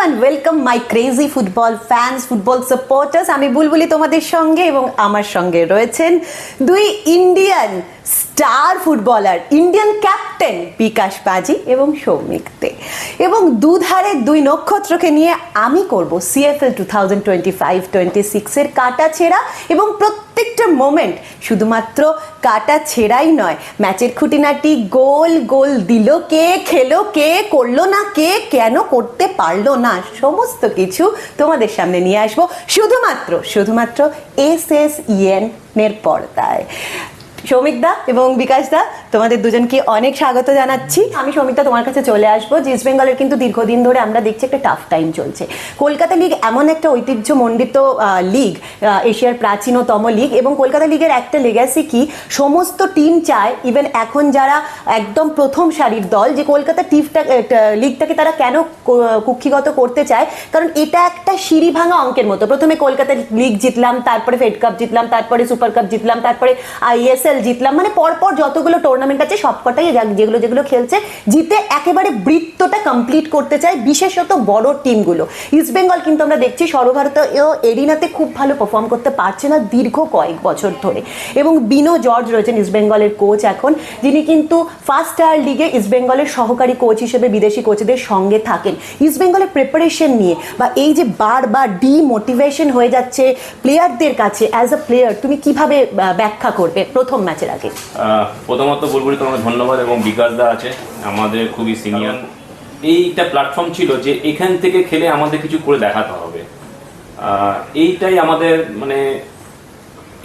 and welcome my crazy football fans, football supporters. আমি বুলবুলি তোমাদের সঙ্গে এবং আমার সঙ্গে রয়েছেন দুই Indian star footballer, Indian captain Bikash paaji এবং সৌমিক দে। এবং দুধারে দুই নক্ষত্রকে নিয়ে আমি করব CFL 2025-26 এর কাটা ছেঁড়া এবং প্রত্যেকটা মোমেন্ট শুধুমাত্র কাটা ছেঁড়াই নয়, ম্যাচের খুঁটিনাটি, গোল গোল দিল কে, খেলো কে, করলো না কে, কেন করতে পারলো না, সমস্ত কিছু তোমাদের সামনে নিয়ে আসবো শুধুমাত্র SSEN এর পর্দায়। সৌমিক দা এবং বিকাশ দা, তোমাদের দুজনকে অনেক স্বাগত জানাচ্ছি। আমি সৌমিকদা তোমার কাছে চলে আসবো। ইস্ট বেঙ্গলের কিন্তু দীর্ঘদিন ধরে আমরা দেখছি একটা টাফ টাইম চলছে। কলকাতা লিগ এমন একটা ঐতিহ্যমণ্ডিত লিগ, এশিয়ার প্রাচীনতম লিগ, এবং কলকাতা লিগের একটা লেগাসি কি, সমস্ত টিম চায়, ইভেন এখন যারা একদম প্রথম সারির দল, যে কলকাতা লিগটাকে তারা কেন কুক্ষিগত করতে চায়, কারণ এটা একটা সিঁড়ি ভাঙা অঙ্কের মতো। প্রথমে কলকাতা লিগ জিতলাম, তারপরে ফেড কাপ জিতলাম, তারপরে সুপার কাপ জিতলাম, তারপরে ISL জিতলাম, মানে পরপর যতগুলো টুর্নামেন্ট আছে সবকটাই যেগুলো খেলছে জিতে একেবারে বৃত্তটা কমপ্লিট করতে চায়, বিশেষত বড় টিমগুলো। ইস্ট বেঙ্গল কিন্তু আমরা দেখছি সর্বভারতীয় এরিনাতে খুব ভালো পারফর্ম করতে পারছে না দীর্ঘ কয়েক বছর ধরে। এবং বিনো জর্জ রয়েছেন ইস্ট বেঙ্গলের কোচ এখন, যিনি কিন্তু ফার্স্ট টায়ার লিগে ইস্ট বেঙ্গলের সহকারী কোচ হিসেবে বিদেশি কোচদের সঙ্গে থাকেন। ইস্ট বেঙ্গলের প্রিপারেশন নিয়ে বা এই যে বারবার ডিমোটিভেশন হয়ে যাচ্ছে প্লেয়ারদের কাছে, অ্যাজ আ প্লেয়ার তুমি কিভাবে ব্যাখ্যা করবে প্রথম ম্যাচের আগে? প্রথমত বলবো তোমাকে ধন্যবাদ, এবং বিকাশ দা আছে আমাদের খুবই সিনিয়র। এইটা প্ল্যাটফর্ম ছিল যে এখান থেকে খেলে আমাদের কিছু করে দেখাতে হবে। এইটাই আমাদের মানে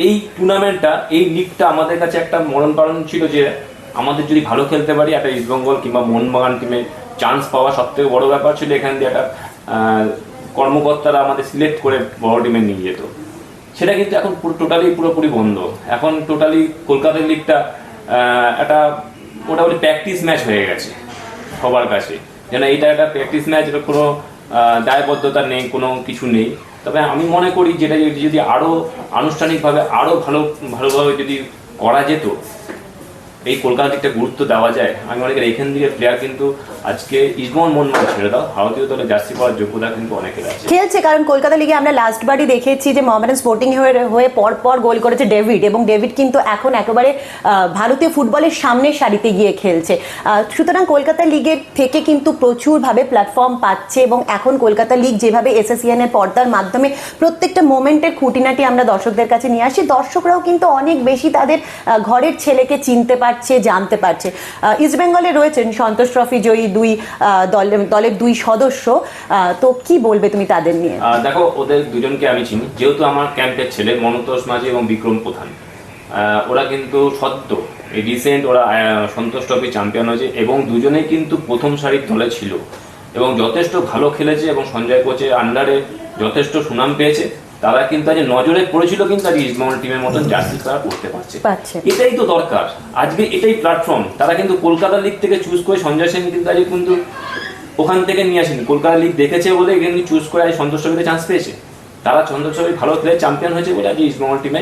এই টুর্নামেন্টটা, এই লিগটা আমাদের কাছে একটা মরণকারণ ছিল যে আমাদের যদি ভালো খেলতে পারি, একটা ইস্টবেঙ্গল কিংবা মোহনবাগান টিমে চান্স পাওয়া সব থেকে বড় ব্যাপার ছিল। এখান দিয়ে একটা কর্মকর্তারা আমাদের সিলেক্ট করে বড় টিমে নিয়ে যেত। সেটা কিন্তু এখন পুরোপুরি বন্ধ। এখন টোটালি কলকাতা লিগটা একটা মোটামুটি প্র্যাকটিস ম্যাচ হয়ে গেছে সবার কাছে, যেন এইটা একটা প্র্যাকটিস ম্যাচ, এটা কোনো দায়বদ্ধতা নেই, কোনো কিছু নেই। তবে আমি মনে করি যেটা যদি আরও আনুষ্ঠানিকভাবে আরও ভালোভাবে যদি করা যেত, এই কলকাতা লিগটা গুরুত্ব দেওয়া যায়, আমি মনে করি এখান থেকে প্লেয়ার কিন্তু আজকে ইস্টবেঙ্গল মোহনবাগান ছেড়ে দাও, ভারতীয় দলে জার্সি পরার যোগ্যতা কিন্তু অনেকের আছে খেলছে। কারণ কলকাতা লিগে আমরা লাস্টবারই দেখেছি যে মোহামেডান স্পোর্টিং হয়ে পর গোল করেছে ডেভিড, এবং ডেভিড কিন্তু এখন একেবারে ভারতীয় ফুটবলের সামনের সারিতে গিয়ে খেলছে। সুতরাং কলকাতা লিগের থেকে কিন্তু প্রচুরভাবে প্ল্যাটফর্ম পাচ্ছে, এবং এখন কলকাতা লিগ যেভাবে SSEN এর পর্দার মাধ্যমে প্রত্যেকটা মোমেন্টের খুঁটিনাটি আমরা দর্শকদের কাছে নিয়ে আসি, দর্শকরাও কিন্তু অনেক বেশি তাদের ঘরের ছেলেকে চিনতে পারছে, জানতে পারছে। ইস্ট বেঙ্গলে রয়েছেন সন্তোষ ট্রফি জয়ী দুই দলের দুই সদস্য, তো কি বলবে তুমি তাদের নিয়ে? দেখো, ওদের দুজনকে আমি চিনি, যেহেতু আমার ক্যাম্পের ছেলে মনতোষ মাঝি এবং বিক্রম প্রধান। ওরা কিন্তু সদ্য রিসেন্ট ওরা সন্তোষ ট্রফি চ্যাম্পিয়ন হয়েছে, এবং দুজনেই কিন্তু প্রথম সারির দলে ছিল এবং যথেষ্ট ভালো খেলেছে, এবং সঞ্জয় কোচের আন্ডারে যথেষ্ট সুনাম পেয়েছে। তারা কিন্তু আজ নজরে পড়েছিল, কিন্তু আজ ইস্টবেঙ্গল টিমের মতন জার্সি তারা করতে পারছে। এটাই তো দরকার, আজকে এটাই প্ল্যাটফর্ম। তারা কিন্তু কলকাতা লিগ থেকে চুজ করে সঞ্জয় সেন কিন্তু আজ কিন্তু ওখান থেকে নিয়ে আসেনি, কলকাতা লিগ দেখেছে বলে এখানে চুজ করে আজ সন্তোষ ট্রফিতে চান্স পেয়েছে। তারা সন্তোষ ট্রফি ভালো খেলে চ্যাম্পিয়ন হয়েছে বলে আজ ইস্টবেঙ্গল টিমে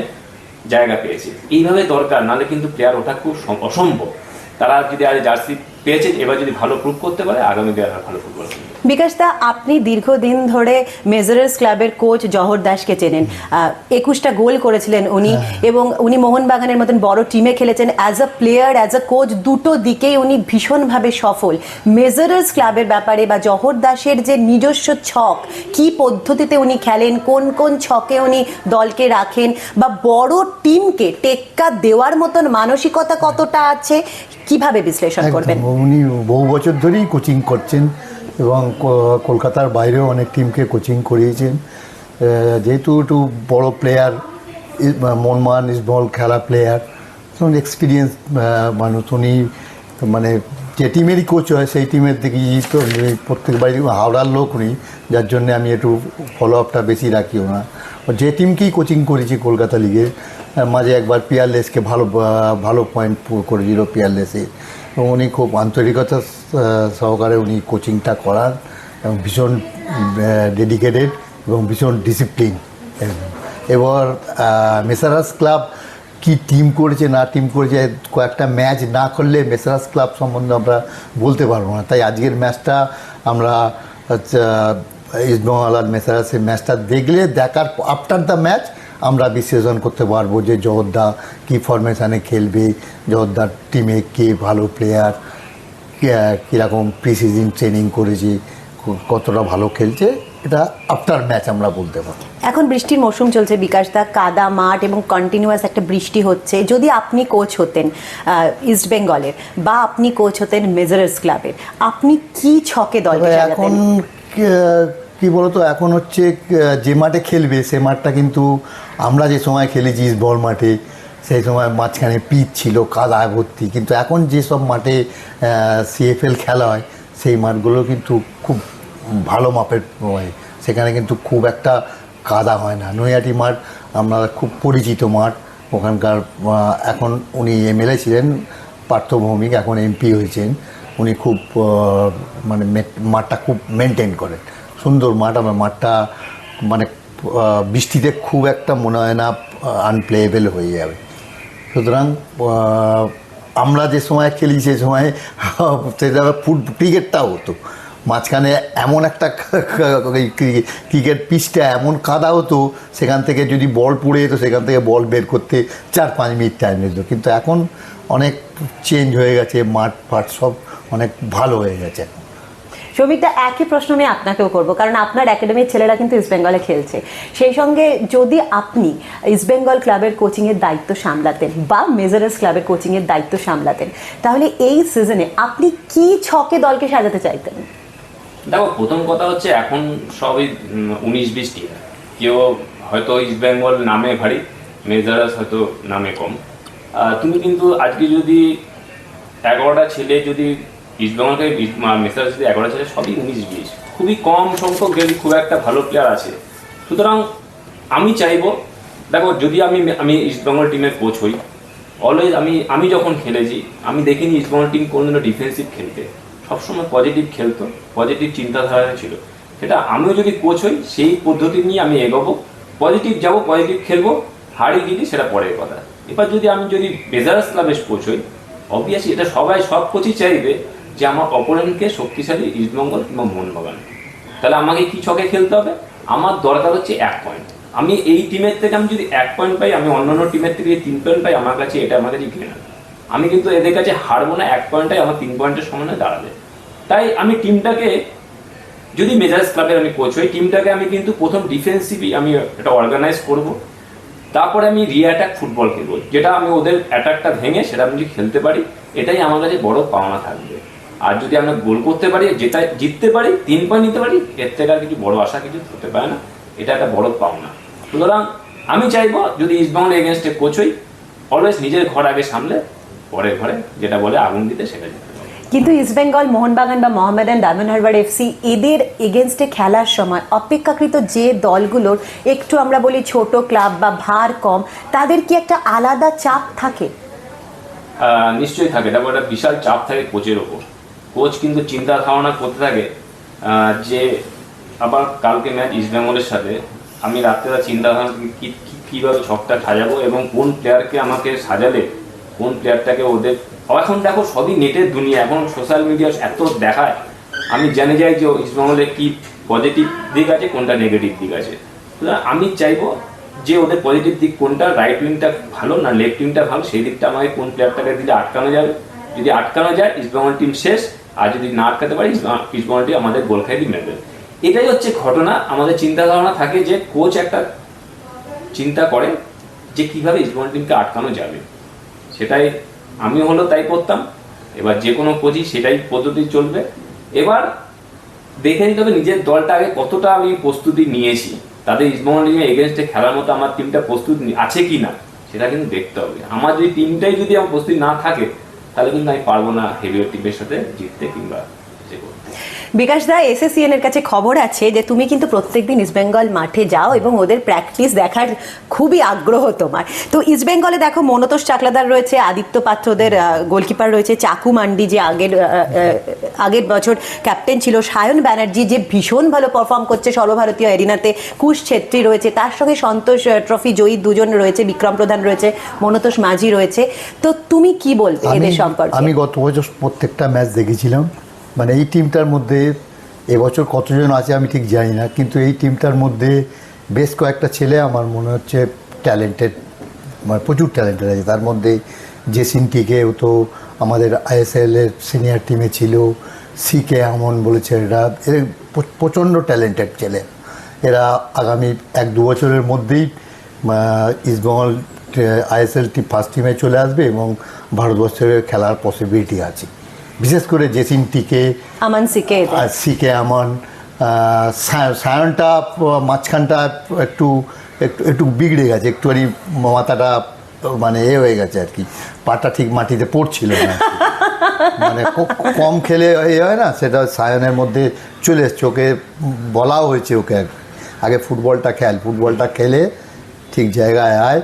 জায়গা পেয়েছে। এইভাবে দরকার, নাহলে কিন্তু প্লেয়ার ওঠা খুব অসম্ভব। তারা যদি আজ জার্সি পেয়েছে, এবার যদি ভালো প্রুভ করতে পারে, আগামী দিনে ভালো ফুটবল খেলবে। বিকাশ দা, আপনি দীর্ঘদিন ধরে মেজরার্স ক্লাবের কোচ জহর দাসকে চেনেন। 21টা গোল করেছিলেন উনি, এবং উনি মোহনবাগানের মতন বড় টিমে খেলেছেন। As a player, as a coach, দুটো দিকেই উনি ভীষণভাবে সফল। মেজরার্স ক্লাবের ব্যাপারে বা জহর দাসের যে নিজস্ব ছক, কি পদ্ধতিতে উনি খেলেন, কোন কোন ছকে উনি দলকে রাখেন, বা বড় টিমকে টেক্কা দেওয়ার মতন মানসিকতা কতটা আছে, কিভাবে বিশ্লেষণ করবেন? উনি বহু বছর ধরেই কোচিং করছেন, এবং কলকাতার বাইরেও অনেক টিমকে কোচিং করিয়েছেন। যেহেতু একটু বড়ো প্লেয়ার, মোহনবাগান ইস্টবেঙ্গল খেলা প্লেয়ার, এক্সপিরিয়েন্স মানুষ উনি, মানে যে টিমেরই কোচ হয় সেই টিমের দিকেই তো প্রত্যেকবারই হাওড়ার লোক উনি, যার জন্যে আমি একটু ফলো আপটা বেশি রাখি ওনার। যে টিমকেই কোচিং করেছি কলকাতা লিগে, মাঝে একবার পিয়ারলেসকে ভালো পয়েন্ট করেছিল পিয়ারলেসে, এবং উনি খুব আন্তরিকতা সহকারে উনি কোচিংটা করার, এবং ভীষণ ডেডিকেটেড এবং ভীষণ ডিসিপ্লিন। এবার মেসারাস ক্লাব কি টিম করেছে না টিম করেছে, কয়েকটা ম্যাচ না করলে মেসারাস ক্লাব সম্বন্ধে আমরা বলতে পারবো না। তাই আজকের ম্যাচটা আমরা ইস্টবেঙ্গল আর মেসার্সের ম্যাচটা দেখলে দেখার আফটার দ্য ম্যাচ আমরা বিশ্লেষণ করতে পারবো যে জহরদা কী ফরমেশানে খেলবে, জহরদার টিমে কে ভালো প্লেয়ার, কীরকম প্রিসিজন ট্রেনিং করেছে, কতটা ভালো খেলছে, এটা আফটার ম্যাচ আমরা বলতে পারবো। এখন বৃষ্টির মৌসুম চলছে বিকাশ দা, কাদা মাঠ এবং কন্টিনিউয়াস একটা বৃষ্টি হচ্ছে। যদি আপনি কোচ হতেন ইস্ট বেঙ্গলের বা আপনি কোচ হতেন মেজারার্স ক্লাবের, আপনি কি ছকে দলকে এখন সাজাতেন? কি বলতো, এখন হচ্ছে যে মাঠে খেলবে সে মাঠটা কিন্তু আমরা যে সময় খেলেছি ইস্টবেঙ্গল মাঠে সেই সময় মাঝখানে পিচ ছিল কাদা ভর্তি, কিন্তু এখন যেসব মাঠে সিএফএল খেলা হয় সেই মাঠগুলো কিন্তু খুব ভালো মাপের হয়, সেখানে কিন্তু খুব একটা কাদা হয় না। নৈহাটি মাঠ আমরা খুব পরিচিত মাঠ ওখানকার। এখন উনি এমএলএ ছিলেন পার্থ ভৌমিক, এখন এমপি হয়েছেন। উনি খুব মানে মাঠটা খুব মেনটেন করেন, সুন্দর মাঠ। আমার মাঠটা মানে বৃষ্টিতে খুব একটা মনে হয় না আনপ্লেয়েবল হয়ে যাবে। সুতরাং আমরা যে সময় খেলি সে সময় সেটা ক্রিকেটটাও হতো, মাঝখানে এমন একটা ক্রিকেট পিচটা এমন কাদা হতো, সেখান থেকে যদি বল পড়ে যেত সেখান থেকে বল বের করতে 4-5 মিনিট টাইম নিত। কিন্তু এখন অনেক চেঞ্জ হয়ে গেছে, মাঠ ফাট সব অনেক ভালো হয়ে গেছে। সৌমিকদা, একই প্রশ্ন আমি আপনাকেও করব, কারণ আপনার একাডেমির ছেলেরা কিন্তু ইস্টবেঙ্গলে খেলছে। সেই সঙ্গে যদি আপনি ইস্টবেঙ্গল ক্লাবের কোচিংয়ের দায়িত্ব সামলাতেন বা মেজারার্স ক্লাবের কোচিংয়ের দায়িত্ব সামলাতেন, তাহলে এই সিজনে আপনি কি ছকে দলকে সাজাতে চাইতেন? দেখো, প্রথম কথা হচ্ছে এখন সবই 19-20 টিম, কেউ হয়তো ইস্টবেঙ্গল নামে ভারী, মেজারার্স হয়তো নামে কম। তুমি কিন্তু আজকে যদি 11টা ছেলে যদি ইস্টবেঙ্গলকে মেসার্স যদি 11টা ছেলে সবই 19-20, খুবই কম সংখ্যক যদি খুব একটা ভালো প্লেয়ার আছে। সুতরাং আমি চাইবো, দেখো যদি আমি ইস্টবেঙ্গল টিমের কোচ হই, অলওয়েজ আমি যখন খেলেছি আমি দেখিনি ইস্টবেঙ্গল টিম কোনোদিনও ডিফেন্সিভ খেলতে, সবসময় পজিটিভ খেলতো, পজিটিভ চিন্তাধারা ছিল। সেটা আমিও যদি কোচ হই সেই পদ্ধতি নিয়ে আমি এগোবো, পজিটিভ যাবো, পজিটিভ খেলবো, হারি জিতি সেটা পরের কথা। এবার যদি মেজারার্স ক্লাবের কোচ হই, অবভিয়াসলি এটা সব কোচই চাইবে যে আমার অপোনেন্টকে শক্তিশালী ইস্টবেঙ্গল কিংবা মোহনবাগান। তাহলে আমাকে কি ছকে খেলতে হবে? আমার দরকার হচ্ছে 1 পয়েন্ট। আমি এই টিমের থেকে আমি যদি 1 পয়েন্ট পাই, আমি অন্যান্য টিমের থেকে 3 পয়েন্ট পাই, আমার কাছে ঘৃণা। আমি কিন্তু এদের কাছে হারবো না, 1 পয়েন্টটাই আমার 3 পয়েন্টের সমানে দাঁড়াবে। তাই আমি টিমটাকে, যদি মেজারার্স ক্লাবের আমি কোচ হই, টিমটাকে আমি কিন্তু প্রথম ডিফেন্সিভই আমি এটা অর্গানাইজ করব, তারপরে আমি রিঅ্যাটাক ফুটবল খেলবো, যেটা আমি ওদের অ্যাটাকটা ভেঙে সেটা আমি যদি খেলতে পারি, এটাই আমার কাছে বড় পাওনা থাকবে। আর যদি আমরা গোল করতে পারি, যেটা জিততে পারি, 3 পয়েন্ট নিতে পারি, এর থেকে আর কিছু বড় আশা কিছু হতে পারে না, এটা একটা বড় পাওনা। সুতরাং আমি চাইবো যদি ইস্টবেঙ্গল এগেনস্টে কোচ হই, অলওয়েজ নিজের ঘর আগে সামলে পরের ঘরে যেটা বলে আগুন দিতে, সেটা জিততে পারে। কিন্তু ইস্টবেঙ্গল, মোহনবাগান বা মোহামেডান, ডায়মন্ড হারবার এফসি এদের এগেনস্টে খেলার সময় অপেক্ষাকৃত যে দলগুলোর একটু আমরা বলি ছোট ক্লাব বা ভার কম, তাদের কি একটা আলাদা চাপ থাকে? নিশ্চয়ই থাকে। দেখো, একটা বিশাল চাপ থাকে কোচের ওপর। কোচ কিন্তু চিন্তা ধারণা করতে থাকে যে আবার কালকে ম্যাচ ইস্টবেঙ্গলের সাথে, আমি রাত্রেবেলা চিন্তা ধারণা কীভাবে ছকটা সাজাবো এবং কোন প্লেয়ারকে আমাকে সাজালে কোন প্লেয়ারটাকে ওদের। এখন দেখো সবই নেটের দুনিয়া, এখন সোশ্যাল মিডিয়া এত দেখায়, আমি জেনে যাই যে ইস্টবেঙ্গলের কি পজিটিভ দিক আছে, কোনটা নেগেটিভ দিক আছে। সুতরাং আমি চাইবো যে ওদের পজিটিভ দিক কোনটা, রাইট উইংটা ভালো না লেফট উইংটা ভালো, সেই দিকটা আমাকে কোন প্লেয়ারটাকে দিলে আটকানো যাবে। যদি আটকানো যায় ইস্টবেঙ্গল টিম শেষ, আর যদি না আটকাতে পারি ইস্টবেঙ্গল টিম আমাদের গোল খাই দিয়ে মেরে। এটাই হচ্ছে ঘটনা। আমাদের চিন্তা ধারণা থাকে যে কোচ একটা চিন্তা করে যে কিভাবে ইস্টবেঙ্গল টিমকে আটকানো যাবে, সেটাই আমিও হলো তাই করতাম। এবার যে কোনো কোচই সেটাই পদ্ধতি চলবে। এবার দেখে নিতে হবে নিজের দলটা আগে কতটা আমি প্রস্তুতি নিয়েছি, তাদের ইস্টবেঙ্গল টিমে এগেনস্টে খেলার মতো আমার টিমটা প্রস্তুত আছে কি না সেটা কিন্তু দেখতে হবে। আমার যদি টিমটাই যদি আমার প্রস্তুতি না থাকে, তাহলে কিন্তু আমি পারবো না হেভিওয়েট টিমের সাথে জিততে কিংবা যে করতে। বিকাশ দা, এসএসসিএন এর কাছে খবর আছে যে তুমি কিন্তু প্রত্যেকদিন ইস্টবেঙ্গল মাঠে যাও এবং ওদের প্র্যাকটিস দেখার খুবই আগ্রহ তোমার। তো ইস্টবেঙ্গলে দেখো মনতোষ চাকলাদার রয়েছে, আদিত্য পাত্রদের গোলকিপার রয়েছে, চাকু মান্ডি যে আগের বছর ক্যাপ্টেন ছিল, সায়ন ব্যানার্জি যে ভীষণ ভালো পারফর্ম করছে সর্বভারতীয় এরিনাতে, কুশ ছেত্রী রয়েছে, তার সঙ্গে সন্তোষ ট্রফি জয়ী 2 জন রয়েছে, বিক্রম প্রধান রয়েছে, মনতোষ মাঝি রয়েছে। তো তুমি কি বলবে এদের সম্পর্কে? আমি গত বছর প্রত্যেকটা ম্যাচ দেখেছিলাম। মানে এই টিমটার মধ্যে এবছর কতজন আছে আমি ঠিক জানি না, কিন্তু এই টিমটার মধ্যে বেশ কয়েকটা ছেলে আমার মনে হচ্ছে ট্যালেন্টেড, মানে প্রচুর ট্যালেন্টেড আছে। তার মধ্যে জেসিন টিকে, ও তো আমাদের আইএসএলের সিনিয়র টিমে ছিল, সিকে আমন বলেছে, এরা প্রচণ্ড ট্যালেন্টেড ছেলে। এরা আগামী 1-2 বছরের মধ্যেই ইস্টবেঙ্গল আইএসএল ফার্স্ট টিমে চলে আসবে এবং ভারতবর্ষের খেলার পসিবিলিটি আছে। বিশেষ করে জেসিন টিকে, আমান সিকে, আর সিকে আমন, সায়নটা মাঝখানটা একটু একটু একটু বিগড়ে গেছে, একটুখানি মাথাটা মানে হয়ে গেছে আর কি, পাটা ঠিক মাটিতে পড়ছিল না, মানে কম খেলে হয় না, সেটা সায়নের মধ্যে চলে এসছে। ওকে বলাও হয়েছে, ওকে আগে ফুটবলটা খেলে ঠিক জায়গায় আয়,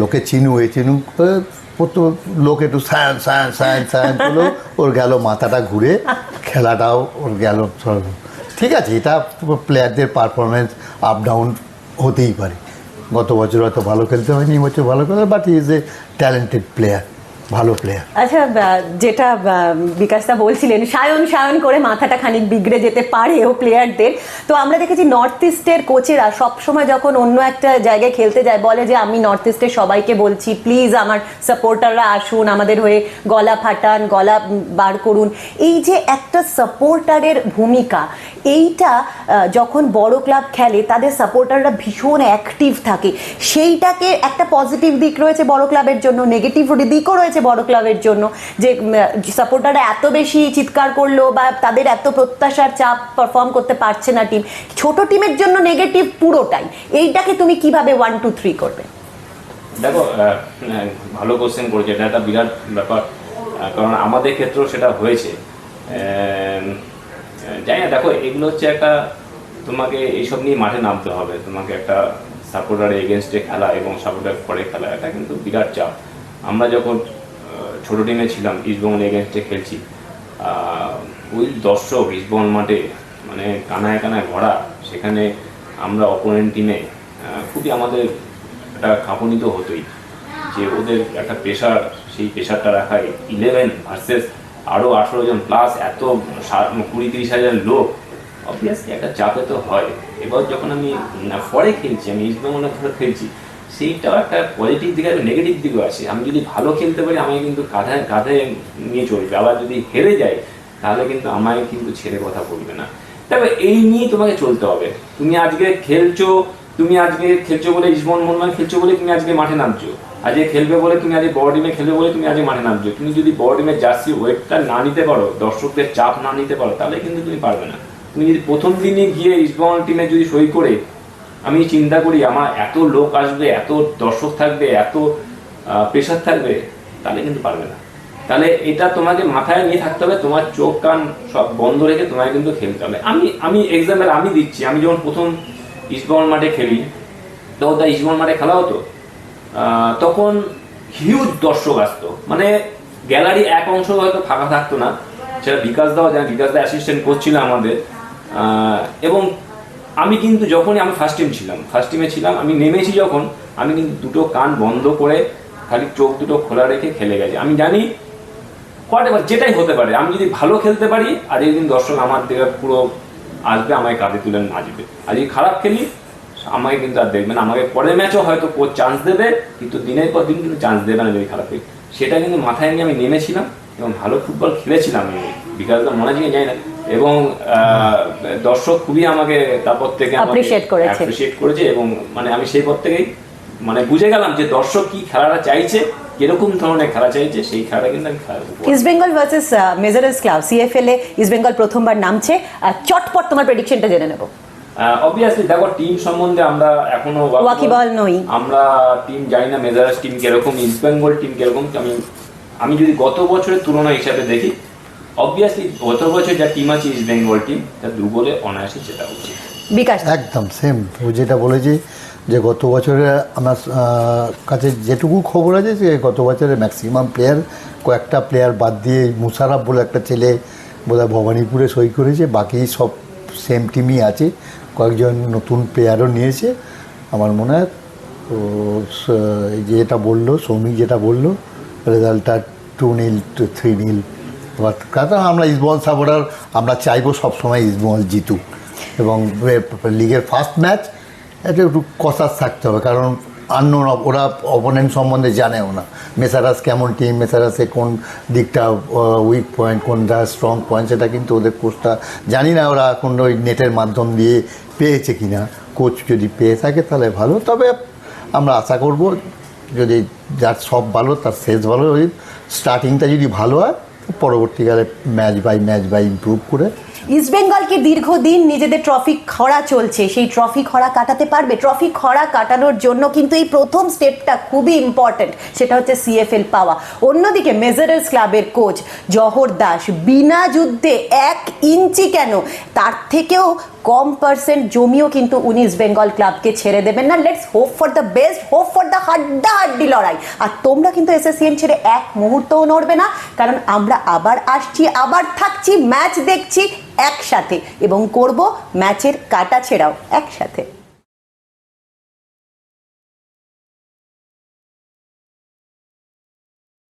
লোকে চিনুক, লোক একটু সায়ন করলো, ওর গেল মাথাটা ঘুরে, খেলাটাও ওর গেল। ঠিক আছে, এটা প্লেয়ারদের পারফরমেন্স আপ ডাউন হতেই পারে। গত বছর হয়তো ভালো খেলতে হয়নি, এবছর ভালো খেলে, but he is a talented player, ভালো প্লেয়ার। আচ্ছা, যেটা বিকাশদা বলছিলেন, সায়ন করে মাথাটা খানিক বিগড়ে যেতে পারে ও প্লেয়ারদের। তো আমরা দেখেছি নর্থ ইস্টের কোচেরা সবসময় যখন অন্য একটা জায়গায় খেলতে যায় বলে যে আমি নর্থ ইস্টের সবাইকে বলছি প্লিজ আমার সাপোর্টাররা আসুন, আমাদের হয়ে গলা ফাটান, গলা বার করুন। এই যে একটা সাপোর্টারের ভূমিকা, এইটা যখন বড় ক্লাব খেলে তাদের সাপোর্টাররা ভীষণ অ্যাক্টিভ থাকে, সেইটাকে একটা পজিটিভ দিক রয়েছে বড় ক্লাবের জন্য, নেগেটিভ দিকও রয়েছে বড় ক্লাবের জন্য, যে সাপোর্টাররা এত বেশি চিৎকার করলো বা তাদের এত প্রত্যাশার চাপ পারফর্ম করতে পারছে না টিম। ছোট টিমের জন্য নেগেটিভ পুরোটাই। এইটাকে তুমি কিভাবে 1, 2, 3 করবে? দেখো, ভালো কোশ্চেন করেছে, এটা একটা বিরাট ব্যাপার, কারণ আমাদের ক্ষেত্রেও সেটা হয়েছে। জানি না, দেখো এগুলো হচ্ছে একটা, তোমাকে এইসব নিয়ে মাঠে নামতে হবে, তোমাকে একটা সাপোর্টারের এগেনস্টে খেলা এবং সাপোর্টার পরে খেলা, এটা কিন্তু বিরাট চাপ। আমরা যখন ছোট টিমে ছিলাম, ইস্টবেঙ্গল এগেনস্টে খেলছি, ওই দর্শক ইস্টবেঙ্গল মাঠে মানে কানায় ভরা, সেখানে আমরা অপোনেন্ট টিমে খুবই আমাদের একটা কাঁপনিত হতোই, যে ওদের একটা প্রেশার, সেই প্রেশারটা রাখায় 11 ভার্সেস আরও 18 জন প্লাস এত 20-30 হাজার লোক, অবভিয়াসলি একটা চাপে তো হয়। এবার যখন আমি পরে খেলছি, আমি ইস্টবেঙ্গলের ধরে খেলছি, সেইটাও একটা পজিটিভ দিকে একটা নেগেটিভ দিকও আছে। আমি যদি ভালো খেলতে পারি আমায় কিন্তু কাঁধে নিয়ে চলবে, আবার যদি হেরে যাই তাহলে কিন্তু আমায় কিন্তু ছেড়ে কথা বলবে না। তবে এই নিয়েই তোমাকে চলতে হবে। তুমি আজকে খেলছো বলে, ইস্টবেঙ্গল মোহনবাগান খেলছো বলে তুমি আজকে মাঠে নামছো, আজকে খেলবে বলে তুমি আজকে বড় টিমে খেলবে বলে তুমি আজকে মাঠে নামছো। তুমি যদি বড় টিমের জার্সি ওয়েটটা না নিতে পারো, দর্শকদের চাপ না নিতে পারো, তাহলে কিন্তু তুমি পারবে না। তুমি যদি প্রথম দিনে গিয়ে ইস্টবেঙ্গল টিমে যদি সই করে, আমি চিন্তা করি আমার এত লোক আসবে, এত দর্শক থাকবে, এত প্রেশার থাকবে, তাহলে কিন্তু পারবে না। তাহলে এটা তোমাকে মাথায় নিয়ে থাকতে হবে, তোমার চোখ কান সব বন্ধ রেখে তোমাকে কিন্তু খেলতে হবে। আমি এক্সাম্পল আমি দিচ্ছি, আমি যখন প্রথম ইস্টবেঙ্গল মাঠে খেলি, তখন তার ইস্টবেঙ্গল মাঠে খেলা হতো, তখন হিউজ দর্শক আসতো, মানে গ্যালারি এক অংশ হয়তো ফাঁকা থাকতো না। সেটা বিকাশদাও জানে, বিকাশদা অ্যাসিস্ট্যান্ট কোচ ছিল আমাদের। এবং আমি কিন্তু যখনই আমি ফার্স্ট টিমে ছিলাম, আমি নেমেছি যখন, আমি কিন্তু দুটো কান বন্ধ করে খালি চোখ দুটো খোলা রেখে খেলে গেছি। আমি জানি হোয়াটএভার যেটাই হতে পারে, আমি যদি ভালো খেলতে পারি আর একদিন দর্শক আমার দিকে পুরো আসবে, আমায় কাঁধে তুলে নাচবে। আর যদি খারাপ খেলি আমাকে কিন্তু আর দেখবে না, আমাকে পরের ম্যাচও হয়তো কোচ চান্স দেবে, কিন্তু দিনের পর দিন কিন্তু চান্স দেবে না যদি খারাপ খেলি। সেটা কিন্তু মাথায় নিয়ে আমি নেমেছিলাম এবং ভালো ফুটবল খেলেছিলাম আমি, বিকাশদা মনে আছে জানি না। এবং দর্শক খুবই আমাকে তারপর থেকে অ্যাপ্রিশিয়েট করেছে, এবং মানে আমি সেই পর থেকেই মানে বুঝে গেলাম যে দর্শক কি খেলাটা চাইছে, কিরকম ধরনের খেলা চাইছে, সেই খেলাটা কিন্তু আমি খেলা। ইস্টবেঙ্গল ভার্সেস মেজারেস ক্লাব, সিএফএল এ ইস্টবেঙ্গল প্রথমবার নামছে, চটপট তোমার প্রেডিকশনটা জেনে নেব। অবভিয়াসলি দেখো, টিম সম্বন্ধে আমরা এখনো ওয়াকিবহাল নই, আমরা টিম জানি না মেজারেস টিম কিরকম, ইস্টবেঙ্গল টিম কিরকম। আমি যদি গত বছরের তুলনা হিসাবে দেখি, অবভিয়াসলি গত বছর যা টিম আছে ইস্টবেঙ্গল টিম, তার 2 গোলে অনায়াসে জেতা উচিত। বিকাশ একদম সেম ও যেটা বলেছি, যে গত বছরে আমার কাছে যেটুকু খবর আছে, যে গত বছরে ম্যাক্সিমাম প্লেয়ার, কয়েকটা প্লেয়ার বাদ দিয়ে মুশারফ বলে একটা ছেলে বোধহয় ভবানীপুরে সই করেছে, বাকি সব সেম টিমই আছে, কয়েকজন নতুন প্লেয়ারও নিয়েছে। আমার মনে হয় তো এই যেটা বললো সৌমিক, যেটা বললো রেজাল্টটা 2-0 to 3-0 এবার কারণ আমরা ইস্টবেঙ্গল সাপোর্টার, আমরা চাইবো সবসময় ইস্টবেঙ্গল জিতুক এবং লিগের ফার্স্ট ম্যাচ এটা একটু কসাস থাকতে হবে, কারণ আননোন, ওরা অপোনেন্ট সম্বন্ধে জানেও না মেসারাস কেমন টিম, মেসারাসে কোন দিকটা উইক পয়েন্ট, কোনটা স্ট্রং পয়েন্ট, সেটা কিন্তু ওদের কোচটা জানি না ওরা এখন ওই নেটের মাধ্যম দিয়ে পেয়েছে কিনা। কোচ যদি পেয়ে থাকে তাহলে ভালো, তবে আমরা আশা করব যদি যার সব ভালো তার শেষ ভালো, ওই স্টার্টিংটা যদি ভালো হয় পরবর্তীকালে ম্যাচ বাই ইমপ্রুভ করে। ইস্টবেঙ্গলকে দীর্ঘদিন নিজেদের ট্রফি খরা চলছে, সেই ট্রফি খরা কাটাতে পারবে? ট্রফি খরা কাটানোর জন্য কিন্তু এই প্রথম স্টেপটা খুবই ইম্পর্টেন্ট, সেটা হচ্ছে CFL পাওয়া। অন্যদিকে মেসারাস ক্লাবের কোচ জহর দাস বিনা যুদ্ধে 1 ইঞ্চি কেন, তার থেকেও কম পার্সেন্ট জমিও কিন্তু উনি ইস্টবেঙ্গল ক্লাবকে ছেড়ে দেবেন না। Let's hope for the best, hope for the হাড্ডাহাড্ডি লড়াই। আর তোমরা কিন্তু SSCN ছেড়ে এক মুহূর্তও নড়বে না, কারণ আমরা আবার আসছি, আবার থাকছি, ম্যাচ দেখছি একসাথে এবং করব ম্যাচের কাটা ছেড়াও একসাথে।